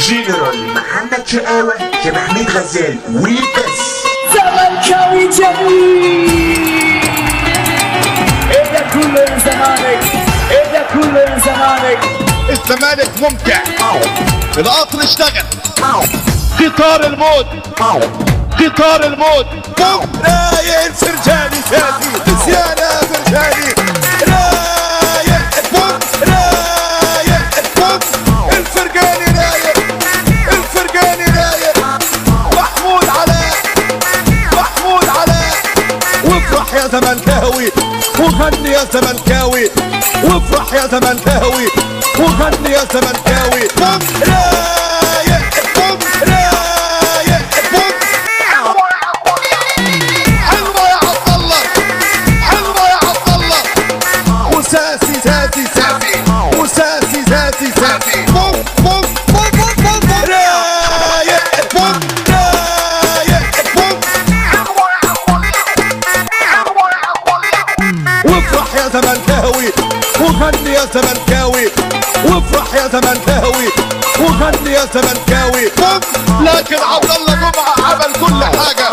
جنرال محمد شقاوة كمحمود غزال وبس. زملكاوي جميل. ايه ده كله يا زمالك، ايه ده كله يا زمالك. الزمالك ممتع، القطر اشتغل، قطار الموت، قطار الموت. رايق الفرجاني فادي زيادة فرجاني، رايق الفوق، رايق الفوق، الفرقاني رايق، الفرقاني رايق. محمود علاء، محمود علاء. وافرح يا زملكاوي وغني يا زملكاوي، وافرح يا زملكاوي وغني يا زملكاوي. رايق الفوق، رايق الفوق. حلوة يا عبد الله، حلوة يا عبد الله. وساسي ساسي ساسي، وساسي ساسي ساسي. فوق فوق فوق فوق فوق. رايق الفوق، رايق الفوق. وافرح يا زملكاوي وغني يا زملكاوي، وافرح يا زملكاوي وغني يا زملكاوي. لكن عبد الله جمعة عمل كل حاجة،